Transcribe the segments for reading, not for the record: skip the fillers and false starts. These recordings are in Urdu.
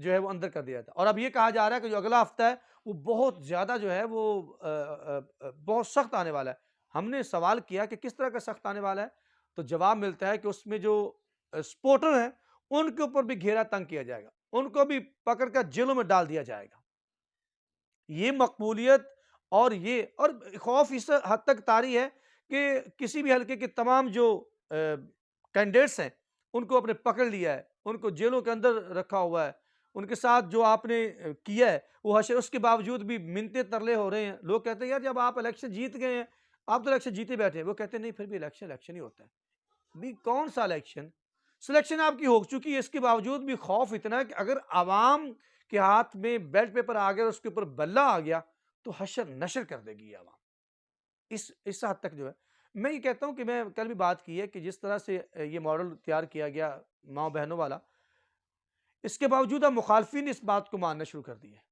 جو ہے وہ اندر کر دیا تھا، اور اب یہ کہا جا رہا ہے کہ جو اگلا ہفتہ ہے وہ بہت زیادہ جو ہے وہ بہت سخت آنے والا ہے۔ ہم نے سوال کیا کہ کس طرح کا سخت آنے والا ہے، تو جواب ملتا ہے کہ اس میں جو سپورٹر ہیں ان کے اوپر بھی گھیرا تنگ کیا جائے گا، ان کو بھی پکڑ کر جیلوں میں ڈال دیا جائے گا۔ یہ مقبولیت اور یہ اور خوف اس حد تک طاری ہے کہ کسی بھی حلقے کے تمام جو کینڈیڈیٹس ہیں ان کو اپنے پکڑ لیا ہے، ان کو جیلوں کے اندر رکھا ہوا ہے، ان کے ساتھ جو آپ نے کیا ہے وہ حشر، اس کے باوجود بھی منتیں ترلے ہو رہے ہیں۔ لوگ کہتے ہیں یار جب آپ الیکشن جیت گئے ہیں، آپ تو الیکشن جیتے بیٹھے ہیں، وہ کہتے ہیں نہیں پھر بھی الیکشن ہی ہوتا ہے بھی، کون سا الیکشن؟ سلیکشن آپ کی ہو چکی ہے، اس کے باوجود بھی خوف اتنا ہے کہ اگر عوام کے ہاتھ میں بیلٹ پیپر آ گیا اور اس کے اوپر بلہ آ گیا تو حشر نشر کر دے گی یہ عوام۔ اس حد تک جو ہے میں یہ کہتا ہوں کہ میں کل بھی بات کی ہے کہ جس طرح سے یہ ماڈل تیار کیا گیا ماؤں بہنوں والا، اس کے باوجود اب مخالفین نے اس بات کو ماننا شروع کر دی ہے۔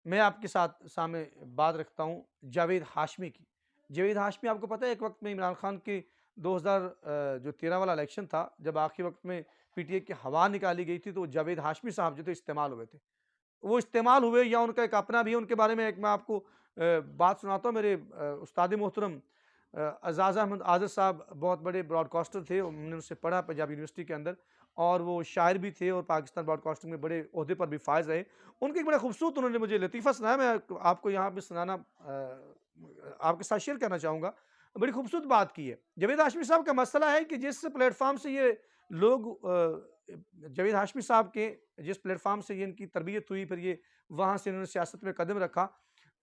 میں آپ کے ساتھ سامنے بات رکھتا ہوں جاوید ہاشمی کی۔ جاوید ہاشمی آپ کو پتہ ہے ایک وقت میں عمران خان کے 2013 والا الیکشن تھا، جب آخری وقت میں پی ٹی اے کی ہوا نکالی گئی تھی تو جاوید ہاشمی صاحب جو تھے استعمال ہوئے تھے، وہ استعمال ہوئے یا ان کا ایک اپنا بھی ہے، ان کے بارے میں ایک میں آپ کو بات سناتا ہوں۔ میرے استاد محترم اعزاز احمد آذر صاحب بہت بڑے براڈ کاسٹر تھے، ہم نے ان سے پڑھا پنجاب یونیورسٹی کے اندر، اور وہ شاعر بھی تھے اور پاکستان براڈ کاسٹنگ میں بڑے عہدے پر بھی فائز رہے۔ ان کے ایک بڑا خوبصورت انہوں نے مجھے لطیفہ سنایا، میں آپ کو یہاں پہ سنانا آپ کے ساتھ شیئر کرنا چاہوں گا۔ بڑی خوبصورت بات کی ہے۔ جاوید ہاشمی صاحب کا مسئلہ ہے کہ جس پلیٹ فارم سے یہ لوگ جاوید ہاشمی صاحب کے جس پلیٹ فارم سے یہ ان کی تربیت ہوئی، پھر یہ وہاں سے انہوں نے سیاست میں قدم رکھا،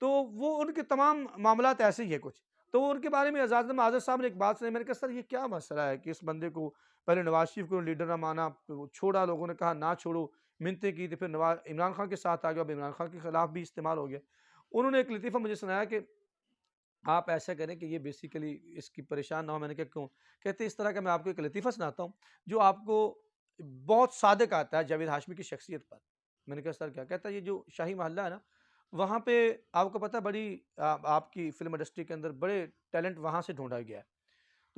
تو وہ ان کے تمام معاملات ایسے ہی ہے کچھ۔ تو ان کے بارے میں اعزاز احمد آذر صاحب نے ایک بات سنائی، میں نے کہا سر یہ کیا مسئلہ ہے کہ اس بندے کو پہلے نواز شریف کو لیڈر نہ مانا، چھوڑا، لوگوں نے کہا نہ چھوڑو، منتیں کی تھی، پھر عمران خان کے ساتھ آ گیا، اب عمران خان کے خلاف بھی استعمال ہو گیا۔ انہوں نے ایک لطیفہ مجھے سنایا کہ آپ ایسا کریں کہ یہ بیسیکلی اس کی پریشان نہ ہو۔ میں نے کہا کیوں؟ کہتے اس طرح کا میں آپ کو ایک لطیفہ سناتا ہوں جو آپ کو بہت صادق آتا ہے جاوید ہاشمی کی شخصیت پر۔ میں نے کہا سر کیا؟ کہتا ہے یہ جو شاہی محلہ ہے نا، وہاں پہ آپ کو پتہ بڑی آپ کی فلم انڈسٹری کے اندر بڑے ٹیلنٹ وہاں سے ڈھونڈا گیا ہے۔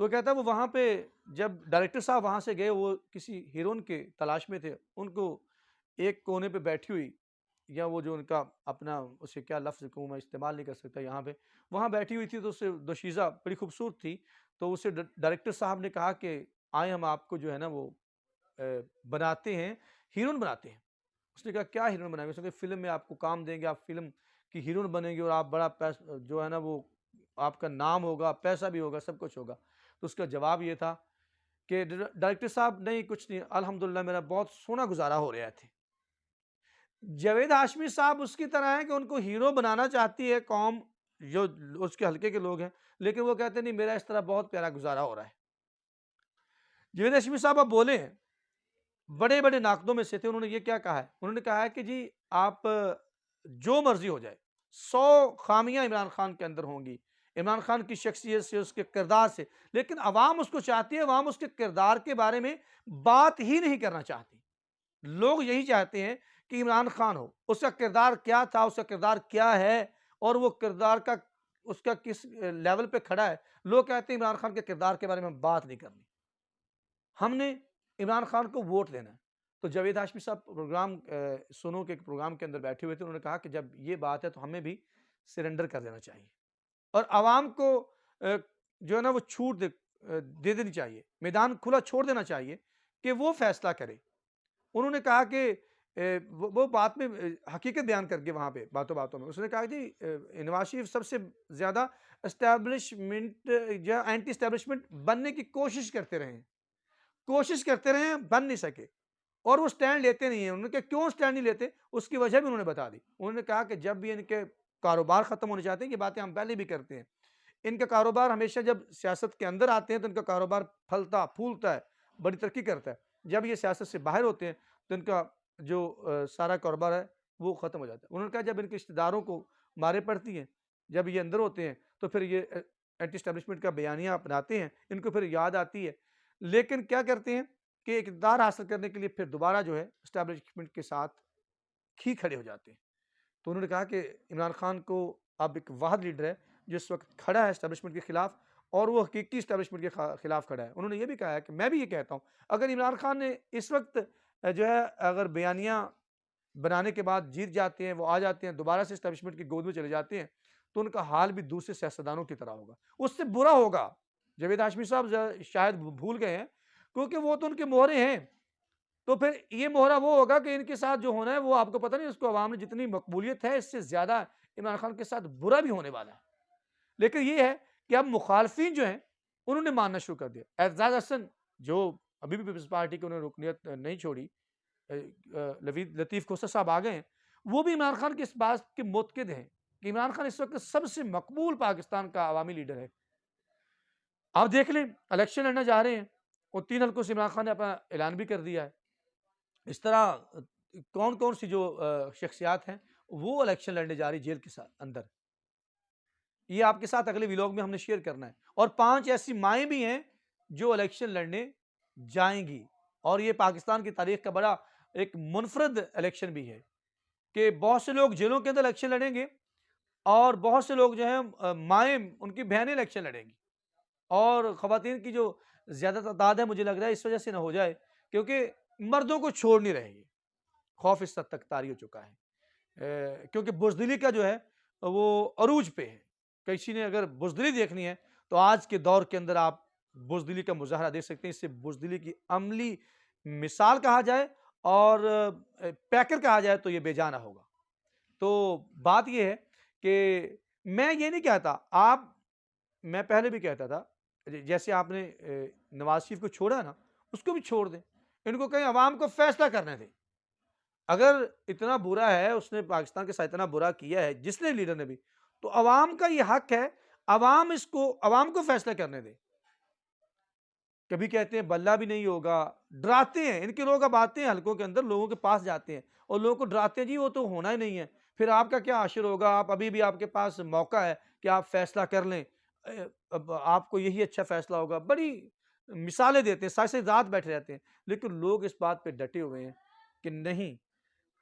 تو وہ کہتا ہے وہ وہاں پہ جب ڈائریکٹر صاحب وہاں سے گئے، وہ کسی ہیروئن کے تلاش میں تھے، ان کو ایک کونے پہ بیٹھی ہوئی، یا وہ جو ان کا اپنا اسے کیا لفظ کہوں میں استعمال نہیں کر سکتا یہاں پہ، وہاں بیٹھی ہوئی تھی، تو اسے دوشیزہ بڑی خوبصورت تھی، تو اسے ڈائریکٹر صاحب نے کہا کہ آئیں ہم آپ کو جو ہے نا وہ بناتے ہیں، ہیروئن بناتے ہیں۔ اس نے کہا کیا ہیروئن بنائیں گے؟ اس نے کہا فلم میں آپ کو کام دیں گے، آپ فلم کی ہیروئن بنیں گے اور آپ بڑا جو ہے نا وہ آپ کا نام ہوگا، پیسہ بھی ہوگا، سب کچھ ہوگا۔ تو اس کا جواب یہ تھا کہ ڈائریکٹر صاحب نہیں کچھ نہیں، الحمدللہ میرا بہت سونا گزارا ہو رہا تھے۔ جاوید ہاشمی صاحب اس کی طرح ہیں کہ ان کو ہیرو بنانا چاہتی ہے قوم، جو اس کے حلقے کے لوگ ہیں، لیکن وہ کہتے ہیں نہیں میرا اس طرح بہت پیارا گزارا ہو رہا ہے۔ جاوید ہاشمی صاحب اب بولے ہیں، بڑے بڑے ناقدوں میں سے تھے، انہوں نے یہ کیا کہا ہے؟ انہوں نے کہا ہے کہ جی آپ جو مرضی ہو جائے، 100 خامیاں عمران خان کے اندر ہوں گی، عمران خان کی شخصیت سے، اس کے کردار سے، لیکن عوام اس کو چاہتی ہے، عوام اس کے کردار کے بارے میں بات ہی نہیں کرنا چاہتی۔ لوگ یہی چاہتے ہیں کہ عمران خان ہو، اس کا کردار کیا تھا، اس کا کردار کیا ہے، اور وہ کردار کا اس کا کس لیول پہ کھڑا ہے۔ لوگ کہتے ہیں عمران خان کے کردار کے بارے میں بات نہیں کرنی، ہم نے عمران خان کو ووٹ دینا ہے۔ تو جاوید ہاشمی صاحب پروگرام سنو کے ایک پروگرام کے اندر بیٹھے ہوئے تھے، انہوں نے کہا کہ جب یہ بات ہے تو ہمیں بھی سرنڈر کر دینا چاہیے اور عوام کو جو ہے نا وہ چھوٹ دے دینی چاہیے، میدان کھلا چھوڑ دینا چاہیے کہ وہ فیصلہ کرے۔ انہوں نے کہا کہ وہ بات میں حقیقت بیان کر کے وہاں پہ باتوں باتوں میں اس نے کہا جی نواز شریف سب سے زیادہ اسٹیبلشمنٹ یا اینٹی اسٹیبلشمنٹ بننے کی کوشش کرتے رہے ہیں، بن نہیں سکے، اور وہ سٹینڈ لیتے نہیں ہیں۔ انہوں نے کہا کیوں سٹینڈ نہیں لیتے، اس کی وجہ بھی انہوں نے بتا دی۔ انہوں نے کہا کہ جب بھی ان کے کاروبار ختم ہونے چاہتے ہیں، یہ باتیں ہم پہلے بھی کرتے ہیں، ان کا کاروبار ہمیشہ جب سیاست کے اندر آتے ہیں تو ان کا کاروبار پھلتا پھولتا ہے، بڑی ترقی کرتا ہے۔ جب یہ سیاست سے باہر ہوتے ہیں تو ان کا جو سارا کاروبار ہے وہ ختم ہو جاتا ہے۔ انہوں نے کہا جب ان کے رشتہ داروں کو مارے پڑتی ہیں، جب یہ اندر ہوتے ہیں تو پھر یہ اینٹی اسٹیبلشمنٹ کا بیانیہ اپناتے ہیں، ان کو پھر یاد آتی ہے، لیکن کیا کرتے ہیں کہ اقتدار حاصل کرنے کے لیے پھر دوبارہ جو ہے اسٹیبلشمنٹ کے ساتھ ہی کھڑے ہو جاتے ہیں۔ تو انہوں نے کہا کہ عمران خان کو اب ایک واحد لیڈر ہے جو اس وقت کھڑا ہے اسٹیبلشمنٹ کے خلاف، اور وہ حقیقی اسٹیبلشمنٹ کے خلاف کھڑا ہے۔ انہوں نے یہ بھی کہا ہے کہ میں بھی یہ کہتا ہوں اگر عمران خان نے اس وقت جو ہے اگر بیانیہ بنانے کے بعد جیت جاتے ہیں، وہ آ جاتے ہیں، دوبارہ سے اسٹیبلشمنٹ کی گود میں چلے جاتے ہیں، تو ان کا حال بھی دوسرے سیاستدانوں کی طرح ہوگا، اس سے برا ہوگا۔ جاوید ہاشمی صاحب شاید بھول گئے ہیں، کیونکہ وہ تو ان کے مہرے ہیں، تو پھر یہ مہرہ وہ ہوگا کہ ان کے ساتھ جو ہونا ہے وہ آپ کو پتہ نہیں، اس کو عوام میں جتنی مقبولیت ہے اس سے زیادہ عمران خان کے ساتھ برا بھی ہونے والا ہے۔ لیکن یہ ہے کہ اب مخالفین جو ہیں انہوں نے ماننا شروع کر دیا۔ اعزاز حسن جو ابھی بھی پیپلز پارٹی کی انہوں نے رکنیت نہیں چھوڑی، لطیف کوسر صاحب آ گئے ہیں، وہ بھی عمران خان کے اس بات کے متقد ہیں کہ عمران خان اس وقت سب سے مقبول پاکستان کا عوامی لیڈر ہے۔ آپ دیکھ لیں الیکشن لڑنا جا رہے ہیں، اور 3 حلقوں سے عمران خان نے اپنا اعلان بھی کر دیا ہے۔ اس طرح کون کون سی جو شخصیات ہیں وہ الیکشن لڑنے جا رہی جیل کے ساتھ اندر، یہ آپ کے ساتھ اگلے ویلاگ میں ہم نے شیئر کرنا ہے۔ اور 5 ایسی مائیں بھی ہیں جو الیکشن لڑنے جائیں گی، اور یہ پاکستان کی تاریخ کا بڑا ایک منفرد الیکشن بھی ہے کہ بہت سے لوگ جیلوں کے اندر الیکشن لڑیں گے، اور بہت سے لوگ جو ہیں مائیں ان کی بہنیں الیکشن لڑیں گی، اور خواتین کی جو زیادہ تعداد ہے مجھے لگ رہا ہے اس وجہ سے نہ ہو جائے کیونکہ مردوں کو چھوڑ نہیں رہے گی، خوف اس حد تک طاری ہو چکا ہے، کیونکہ بزدلی کا جو ہے وہ عروج پہ ہے۔ کسی نے اگر بزدلی دیکھنی ہے تو آج کے دور کے اندر آپ بزدلی کا مظاہرہ دیکھ سکتے ہیں، اس سے بزدلی کی عملی مثال کہا جائے اور پیکر کہا جائے تو یہ بے جانا ہوگا۔ تو بات یہ ہے کہ میں یہ نہیں کہتا، میں پہلے بھی کہتا تھا جیسے آپ نے نواز شریف کو چھوڑا نا، اس کو بھی چھوڑ دیں، ان کو کہیں عوام کو فیصلہ کرنے دیں۔ اگر اتنا برا ہے، اس نے پاکستان کے ساتھ اتنا برا کیا ہے جس نے لیڈر نے بھی، تو عوام کا یہ حق ہے، عوام کو فیصلہ کرنے دیں۔ کبھی کہتے ہیں بلہ بھی نہیں ہوگا، ڈراتے ہیں، ان کے لوگ اب آتے ہیں حلقوں کے اندر، لوگوں کے پاس جاتے ہیں اور لوگوں کو ڈراتے ہیں جی وہ تو ہونا ہی نہیں ہے، پھر آپ کا کیا عاشر ہوگا، آپ ابھی بھی آپ کے پاس موقع ہے کہ آپ فیصلہ کر لیں، اب آپ کو یہی اچھا فیصلہ ہوگا، بڑی مثالیں دیتے ہیں، سائے ذات بیٹھے رہتے ہیں، لیکن لوگ اس بات پہ ڈٹے ہوئے ہیں کہ نہیں،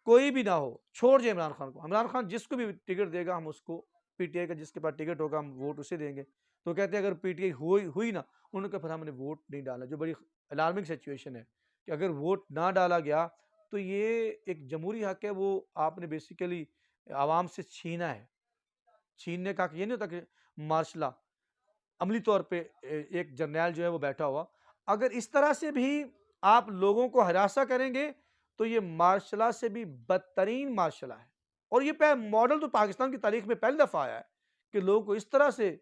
کوئی بھی نہ ہو، چھوڑ جائے عمران خان کو، عمران خان جس کو بھی ٹکٹ دے گا ہم اس کو، پی ٹی آئی کا جس کے پاس ٹکٹ ہوگا ہم ووٹ اسے دیں گے۔ تو کہتے ہیں اگر پی ٹی آئی ہوئی نا، انہوں نے کہا پھر ہم نے ووٹ نہیں ڈالا، جو بڑی الارمنگ سچویشن ہے کہ اگر ووٹ نہ ڈالا گیا تو یہ ایک جمہوری حق ہے، وہ آپ نے بیسیکلی عوام سے چھینا ہے۔ چھیننے کا یہ نہیں ہوتا کہ مارشلہ عملی طور پہ ایک جرنیل جو ہے وہ بیٹھا ہوا، اگر اس طرح سے بھی آپ لوگوں کو ہراساں کریں گے تو یہ مارشلہ سے بھی بدترین مارشلہ ہے، اور یہ ماڈل تو پاکستان کی تاریخ میں پہلی دفعہ آیا ہے کہ لوگوں کو اس طرح سے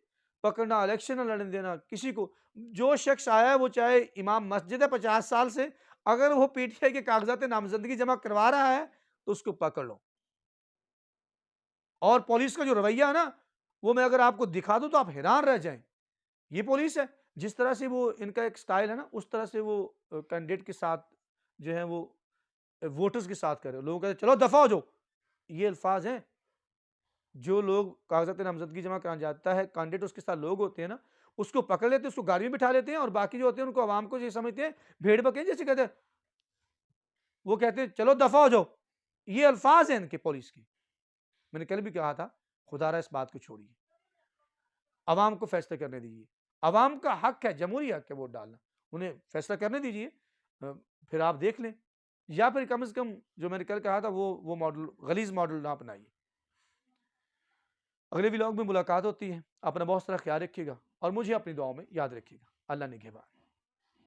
پکڑنا، الیکشن نہ لڑنے دینا کسی کو۔ جو شخص آیا ہے وہ چاہے امام مسجد ہے 50 سال سے، اگر وہ پی ٹی آئی کے کاغذات نامزدگی جمع کروا رہا ہے تو اس کو پکڑ لو۔ اور پولیس کا جو رویہ ہے نا، وہ میں اگر آپ کو دکھا دوں تو آپ حیران رہ جائیں۔ یہ پولیس ہے، جس طرح سے وہ ان کا ایک سٹائل ہے نا، اس طرح سے وہ کینڈیڈیٹ کے ساتھ جو ہے وہ ووٹرز کے ساتھ کرے، لوگوں کہتے چلو دفع ہو جاؤ، یہ الفاظ ہیں۔ جو لوگ کاغذات نامزدگی جمع کرانا جاتا ہے، کینڈیڈیٹ اس کے ساتھ لوگ ہوتے ہیں نا، اس کو پکڑ لیتے ہیں، اس کو گاڑی میں بٹھا لیتے ہیں، اور باقی جو ہوتے ہیں ان کو عوام کو یہ سمجھتے ہیں بھیڑ بکری جیسے کہتے ہیں، وہ کہتے ہیں چلو دفع ہو جاؤ۔ یہ الفاظ ہیں ان کے پولیس کے۔ میں نے کل بھی کہا تھا خدا را اس بات کو چھوڑیے، عوام کو فیصلہ کرنے دیجیے، عوام کا حق ہے، جمہوری حق ہے ووٹ ڈالنا، انہیں فیصلہ کرنے دیجیے، پھر آپ دیکھ لیں، یا پھر کم از کم جو میں نے کل کہا تھا وہ ماڈل، غلیظ ماڈل نہ اپنائیے۔ اگلے ولاگ میں ملاقات ہوتی ہے، اپنا بہت سارا خیال رکھیے گا اور مجھے اپنی دعاؤں میں یاد رکھیے گا۔ اللہ نگہبان۔